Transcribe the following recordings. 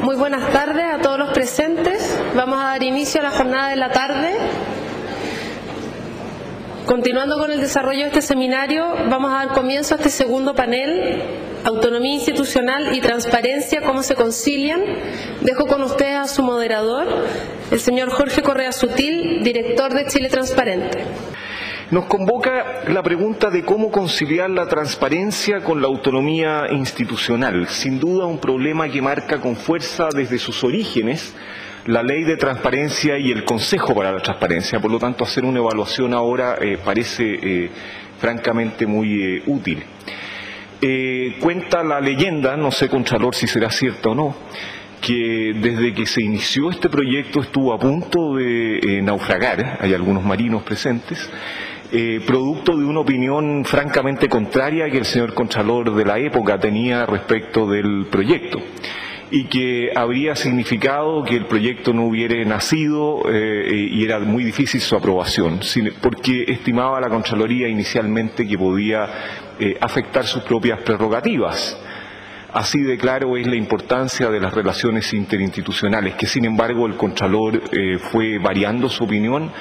Muy buenas tardes a todos los presentes. Vamos a dar inicio a la jornada de la tarde. Continuando con el desarrollo de este seminario, vamos a dar comienzo a este segundo panel, Autonomía Institucional y Transparencia, ¿cómo se concilian? Dejo con ustedes a su moderador, el señor Jorge Correa Sutil, director de Chile Transparente. Nos convoca la pregunta de cómo conciliar la transparencia con la autonomía institucional. Sin duda un problema que marca con fuerza desde sus orígenes la Ley de Transparencia y el Consejo para la Transparencia. Por lo tanto, hacer una evaluación ahora parece francamente muy útil. Cuenta la leyenda, no sé, Contralor, si será cierta o no, que desde que se inició este proyecto estuvo a punto de naufragar, hay algunos marinos presentes, producto de una opinión francamente contraria que el señor Contralor de la época tenía respecto del proyecto, y que habría significado que el proyecto no hubiera nacido y era muy difícil su aprobación, porque estimaba la Contraloría inicialmente que podía afectar sus propias prerrogativas. Así de claro es la importancia de las relaciones interinstitucionales, que sin embargo el Contralor fue variando su opinión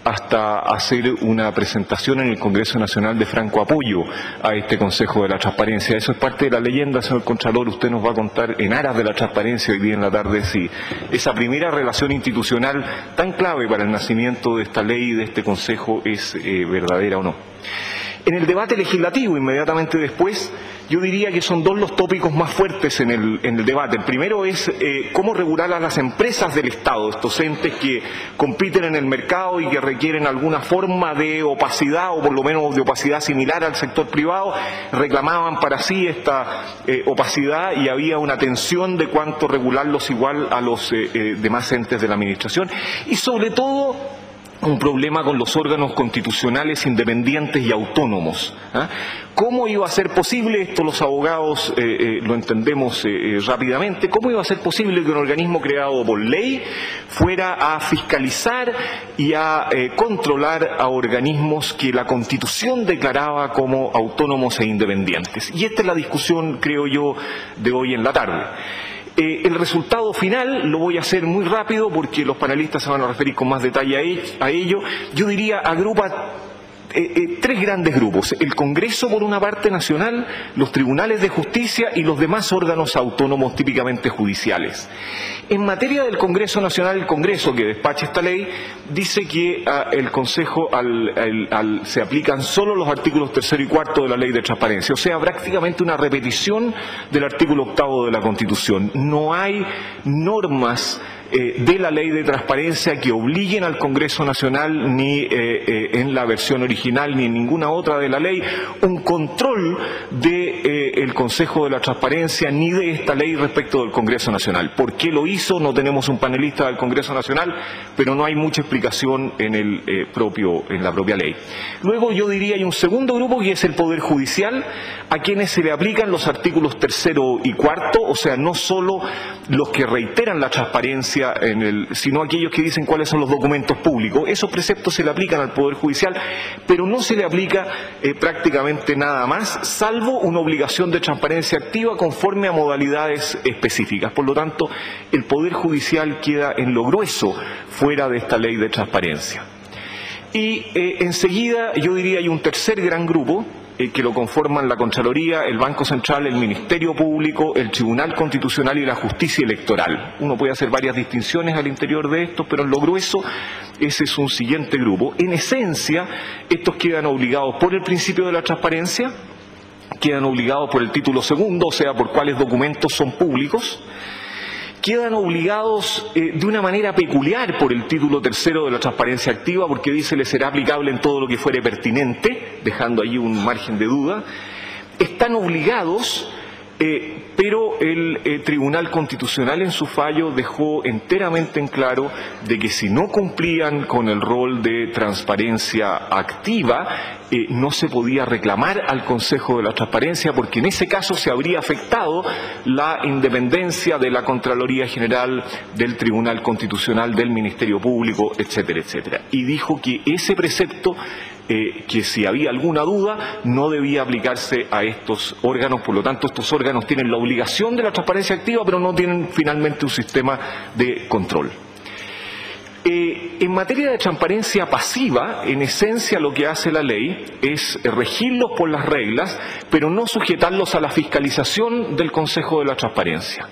hasta hacer una presentación en el Congreso Nacional de franco apoyo a este Consejo de la Transparencia. Eso es parte de la leyenda, señor Contralor. Usted nos va a contar en aras de la transparencia hoy día en la tarde si esa primera relación institucional tan clave para el nacimiento de esta ley y de este Consejo es verdadera o no. En el debate legislativo, inmediatamente después, yo diría que son dos los tópicos más fuertes en el debate. El primero es cómo regular a las empresas del Estado, estos entes que compiten en el mercado y que requieren alguna forma de opacidad, o por lo menos de opacidad similar al sector privado, reclamaban para sí esta opacidad y había una tensión de cuánto regularlos igual a los demás entes de la Administración. Y sobre todo, un problema con los órganos constitucionales independientes y autónomos. ¿Cómo iba a ser posible, esto los abogados lo entendemos rápidamente, cómo iba a ser posible que un organismo creado por ley fuera a fiscalizar y a controlar a organismos que la Constitución declaraba como autónomos e independientes? Y esta es la discusión, creo yo, de hoy en la tarde. El resultado final lo voy a hacer muy rápido porque los panelistas se van a referir con más detalle a ello. Yo diría agrupa tres grandes grupos: el Congreso por una parte nacional, los tribunales de justicia y los demás órganos autónomos típicamente judiciales. En materia del Congreso Nacional, el Congreso que despacha esta ley dice que el Consejo se aplican solo los artículos 3 y 4 de la Ley de Transparencia, o sea, prácticamente una repetición del artículo 8 de la Constitución. No hay normas de la Ley de Transparencia que obliguen al Congreso Nacional, ni en la versión original ni en ninguna otra de la ley, un control del Consejo de la Transparencia ni de esta ley respecto del Congreso Nacional. ¿Por qué lo hizo? No tenemos un panelista del Congreso Nacional, pero no hay mucha explicación en la propia ley. Luego yo diría hay un segundo grupo que es el Poder Judicial, a quienes se le aplican los artículos 3 y 4, o sea, no solo los que reiteran la transparencia, sino aquellos que dicen cuáles son los documentos públicos. Esos preceptos se le aplican al Poder Judicial, pero no se le aplica prácticamente nada más, salvo una obligación de transparencia activa conforme a modalidades específicas. Por lo tanto, el Poder Judicial queda en lo grueso fuera de esta ley de transparencia. Y enseguida yo diría hay un tercer gran grupo, que lo conforman la Contraloría, el Banco Central, el Ministerio Público, el Tribunal Constitucional y la Justicia Electoral. Uno puede hacer varias distinciones al interior de estos, pero en lo grueso ese es un siguiente grupo. En esencia, estos quedan obligados por el principio de la transparencia, quedan obligados por el título segundo, o sea, por cuáles documentos son públicos, quedan obligados de una manera peculiar por el título 3 de la transparencia activa, porque dice le será aplicable en todo lo que fuere pertinente, dejando allí un margen de duda. Están obligados, pero el Tribunal Constitucional en su fallo dejó enteramente en claro de que si no cumplían con el rol de transparencia activa, no se podía reclamar al Consejo de la Transparencia, porque en ese caso se habría afectado la independencia de la Contraloría General, del Tribunal Constitucional, del Ministerio Público, etcétera, etcétera. Y dijo que ese precepto que si había alguna duda no debía aplicarse a estos órganos. Por lo tanto, estos órganos tienen la obligación de la transparencia activa, pero no tienen finalmente un sistema de control. En materia de transparencia pasiva, en esencia lo que hace la ley es regirlos por las reglas, pero no sujetarlos a la fiscalización del Consejo de la Transparencia.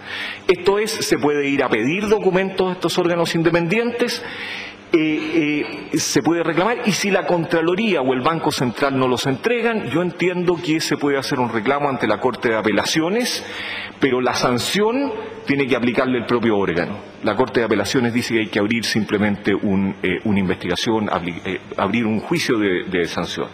Esto es, se puede ir a pedir documentos a estos órganos independientes, se puede reclamar, y si la Contraloría o el Banco Central no los entregan, yo entiendo que se puede hacer un reclamo ante la Corte de Apelaciones, pero la sanción tiene que aplicarle el propio órgano. La Corte de Apelaciones dice que hay que abrir simplemente una investigación, abrir un juicio de sanción.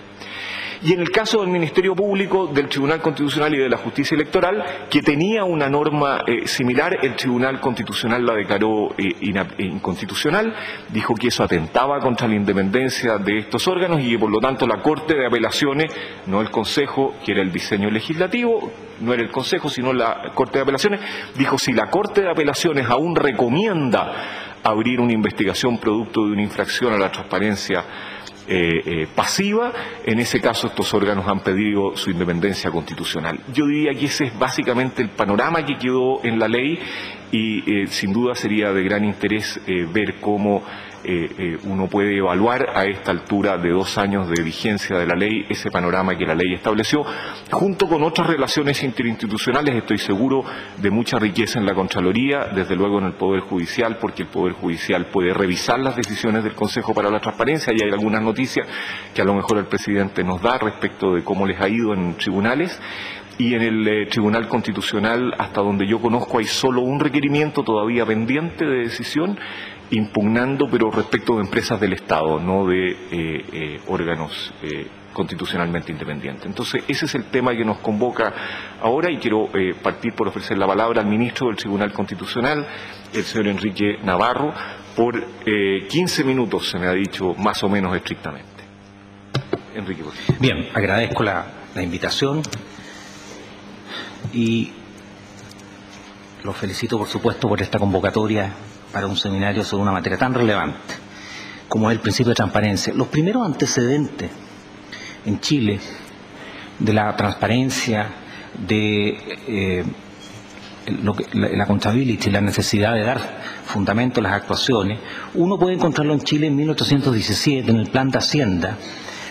Y en el caso del Ministerio Público, del Tribunal Constitucional y de la Justicia Electoral, que tenía una norma similar, el Tribunal Constitucional la declaró inconstitucional, dijo que eso atentaba contra la independencia de estos órganos y que por lo tanto la Corte de Apelaciones, no el Consejo, que era el diseño legislativo, no era el Consejo sino la Corte de Apelaciones, dijo si la Corte de Apelaciones aún recomienda abrir una investigación producto de una infracción a la transparencia pasiva, en ese caso estos órganos han pedido su independencia constitucional. Yo diría que ese es básicamente el panorama que quedó en la ley y sin duda sería de gran interés ver cómo uno puede evaluar a esta altura de 2 años de vigencia de la ley ese panorama que la ley estableció, junto con otras relaciones interinstitucionales, estoy seguro, de mucha riqueza en la Contraloría, desde luego en el Poder Judicial, porque el Poder Judicial puede revisar las decisiones del Consejo para la Transparencia, y hay algunas noticias que a lo mejor el presidente nos da respecto de cómo les ha ido en tribunales. Y en el Tribunal Constitucional, hasta donde yo conozco, hay solo un requerimiento todavía pendiente de decisión, impugnando, pero respecto de empresas del Estado, no de órganos constitucionalmente independientes. Entonces, ese es el tema que nos convoca ahora, y quiero partir por ofrecer la palabra al ministro del Tribunal Constitucional, el señor Enrique Navarro, por 15 minutos, se me ha dicho, más o menos estrictamente. Enrique, por favor. Bien, agradezco la invitación y los felicito, por supuesto, por esta convocatoria para un seminario sobre una materia tan relevante como es el principio de transparencia. Los primeros antecedentes en Chile de la transparencia, de la accountability, la necesidad de dar fundamento a las actuaciones, uno puede encontrarlo en Chile en 1817, en el Plan de Hacienda,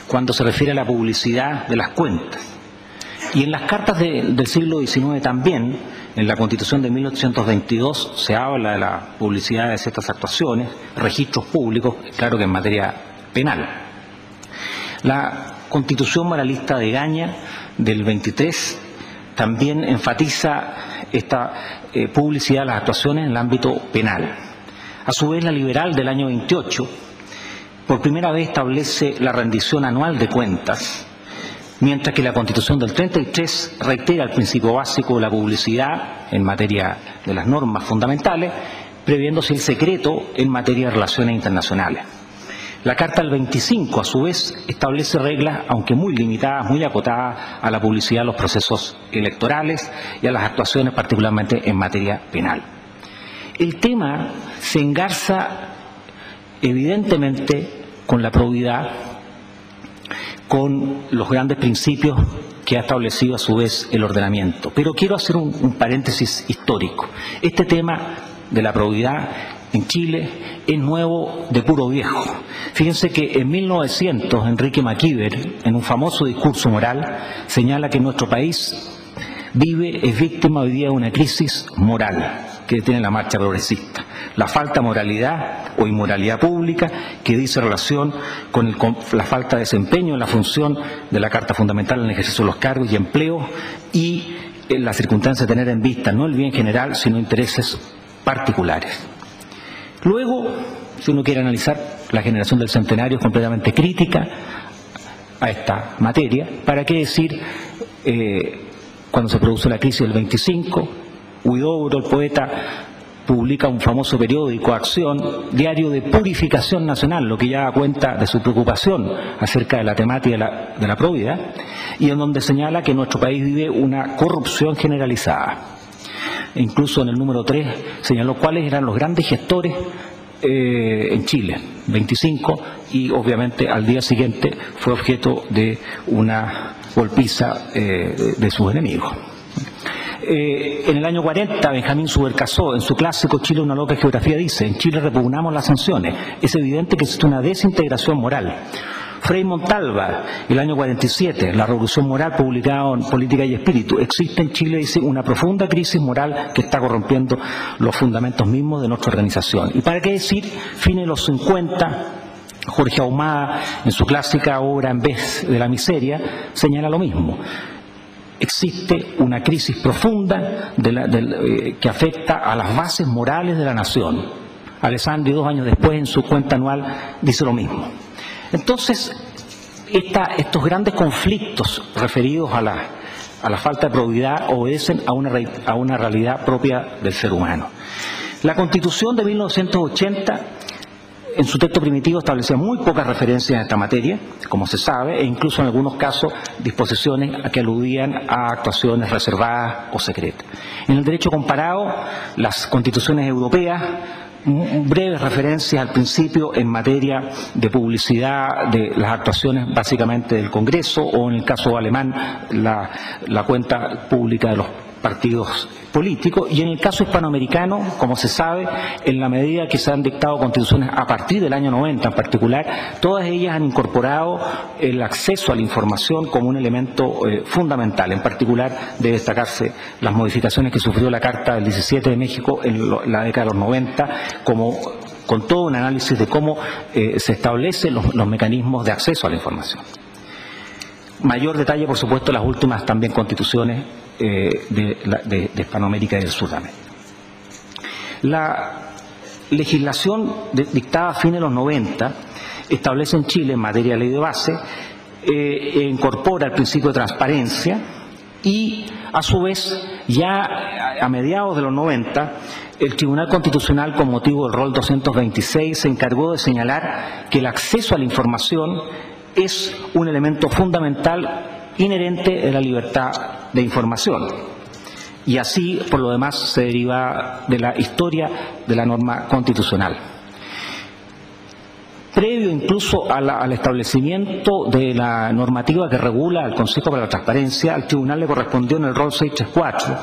cuando se refiere a la publicidad de las cuentas. Y en las cartas del siglo XIX también, en la Constitución de 1822, se habla de la publicidad de ciertas actuaciones, registros públicos, claro que en materia penal. La Constitución moralista de Gaña, del 23, también enfatiza esta publicidad de las actuaciones en el ámbito penal. A su vez, la liberal del año 28, por primera vez establece la rendición anual de cuentas, mientras que la Constitución del 33 reitera el principio básico de la publicidad en materia de las normas fundamentales, previéndose el secreto en materia de relaciones internacionales. La Carta del 25, a su vez, establece reglas, aunque muy limitadas, muy acotadas, a la publicidad de los procesos electorales y a las actuaciones, particularmente en materia penal. El tema se engarza evidentemente con la probidad, con los grandes principios que ha establecido a su vez el ordenamiento. Pero quiero hacer un paréntesis histórico. Este tema de la probidad en Chile es nuevo de puro viejo. Fíjense que en 1900 Enrique McKeever, en un famoso discurso moral, señala que nuestro país es víctima hoy día de una crisis moral que tiene la marcha progresista. La falta de moralidad o inmoralidad pública que dice relación con la falta de desempeño en la función de la Carta Fundamental en el ejercicio de los cargos y empleos, y en la circunstancia de tener en vista no el bien general, sino intereses particulares. Luego, si uno quiere analizar, la generación del centenario es completamente crítica a esta materia. ¿Para qué decir cuando se produce la crisis del 25, Huidobro, el poeta, publica un famoso periódico, Acción, diario de purificación nacional, lo que ya da cuenta de su preocupación acerca de la temática de la probidad, y en donde señala que nuestro país vive una corrupción generalizada. Incluso en el número 3 señaló cuáles eran los grandes gestores en Chile. 25 y obviamente al día siguiente fue objeto de una golpiza de sus enemigos. En el año 40, Benjamín Subercaseaux, en su clásico Chile, una loca geografía, dice: en Chile repugnamos las sanciones, es evidente que existe una desintegración moral. Frei Montalva, el año 47, La Revolución Moral, publicado en Política y Espíritu: existe en Chile, dice, una profunda crisis moral que está corrompiendo los fundamentos mismos de nuestra organización. ¿Y para qué decir? Fines de los 50, Jorge Ahumada, en su clásica obra En vez de la miseria, señala lo mismo. Existe una crisis profunda que afecta a las bases morales de la nación. Alessandri, 2 años después, en su cuenta anual, dice lo mismo. Entonces, estos grandes conflictos referidos a la falta de probidad obedecen a una realidad propia del ser humano. La Constitución de 1980, en su texto primitivo, establecía muy pocas referencias en esta materia, como se sabe, e incluso en algunos casos disposiciones que aludían a actuaciones reservadas o secretas. En el derecho comparado, las constituciones europeas, breves referencias al principio en materia de publicidad de las actuaciones básicamente del Congreso, o en el caso alemán la cuenta pública de los partidos políticos, y en el caso hispanoamericano, como se sabe, en la medida que se han dictado constituciones a partir del año 90 en particular, todas ellas han incorporado el acceso a la información como un elemento fundamental. En particular debe destacarse las modificaciones que sufrió la Carta del 17 de México en la década de los 90, con todo un análisis de cómo se establecen los mecanismos de acceso a la información. Mayor detalle, por supuesto, las últimas también constituciones de Hispanoamérica y del Sudamérica. La legislación dictada a fines de los 90 establece en Chile, en materia de ley de base, incorpora el principio de transparencia y, a su vez, ya a mediados de los 90, el Tribunal Constitucional, con motivo del rol 226, se encargó de señalar que el acceso a la información es un elemento fundamental inherente de la libertad de información, y así, por lo demás, se deriva de la historia de la norma constitucional. Previo incluso al establecimiento de la normativa que regula al Consejo para la Transparencia, al Tribunal le correspondió en el rol 634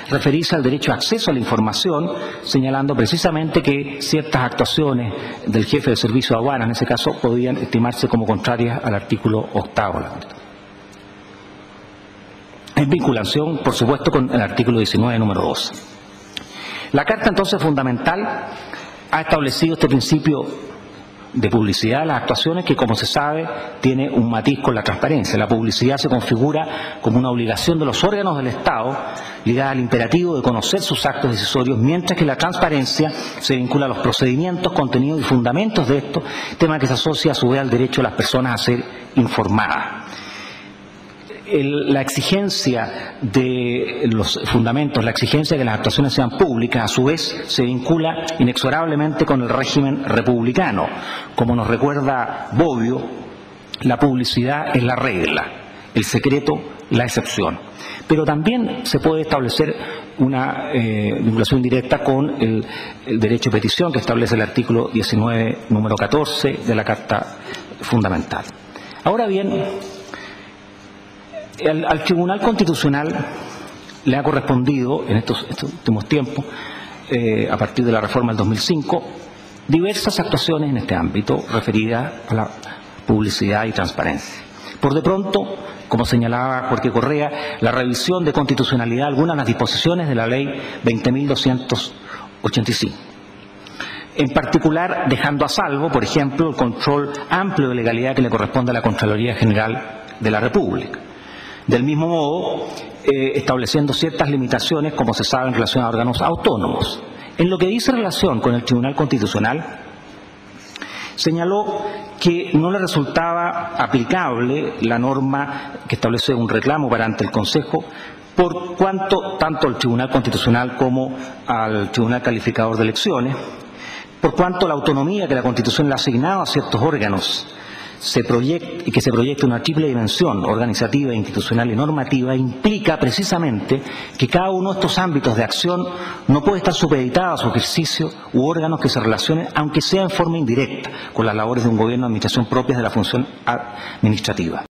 referirse al derecho a acceso a la información, señalando precisamente que ciertas actuaciones del jefe de servicio de aduana, en ese caso, podían estimarse como contrarias al artículo 8 de la Constitución. En vinculación, por supuesto, con el artículo 19, número 12. La Carta, entonces, fundamental, ha establecido este principio de publicidad de las actuaciones que, como se sabe, tiene un matiz con la transparencia. La publicidad se configura como una obligación de los órganos del Estado ligada al imperativo de conocer sus actos decisorios, mientras que la transparencia se vincula a los procedimientos, contenidos y fundamentos de estos, tema que se asocia a su vez al derecho de las personas a ser informadas. La exigencia de los fundamentos, la exigencia de que las actuaciones sean públicas, a su vez se vincula inexorablemente con el régimen republicano. Como nos recuerda Bobbio, la publicidad es la regla, el secreto la excepción. Pero también se puede establecer una vinculación directa con el derecho de petición que establece el artículo 19, número 14 de la Carta Fundamental. Ahora bien, al Tribunal Constitucional le ha correspondido en estos últimos tiempos, a partir de la reforma del 2005, diversas actuaciones en este ámbito referidas a la publicidad y transparencia. Por de pronto, como señalaba Jorge Correa, la revisión de constitucionalidad de algunas de las disposiciones de la Ley 20.285. En particular, dejando a salvo, por ejemplo, el control amplio de legalidad que le corresponde a la Contraloría General de la República. Del mismo modo, estableciendo ciertas limitaciones, como se sabe, en relación a órganos autónomos. En lo que dice relación con el Tribunal Constitucional, señaló que no le resultaba aplicable la norma que establece un reclamo para ante el Consejo, por cuanto tanto al Tribunal Constitucional como al Tribunal Calificador de Elecciones, por cuanto la autonomía que la Constitución le ha asignado a ciertos órganos que se proyecte una triple dimensión organizativa, institucional y normativa implica precisamente que cada uno de estos ámbitos de acción no puede estar supeditado a su ejercicio u órganos que se relacionen, aunque sea en forma indirecta, con las labores de un gobierno de administración propias de la función administrativa.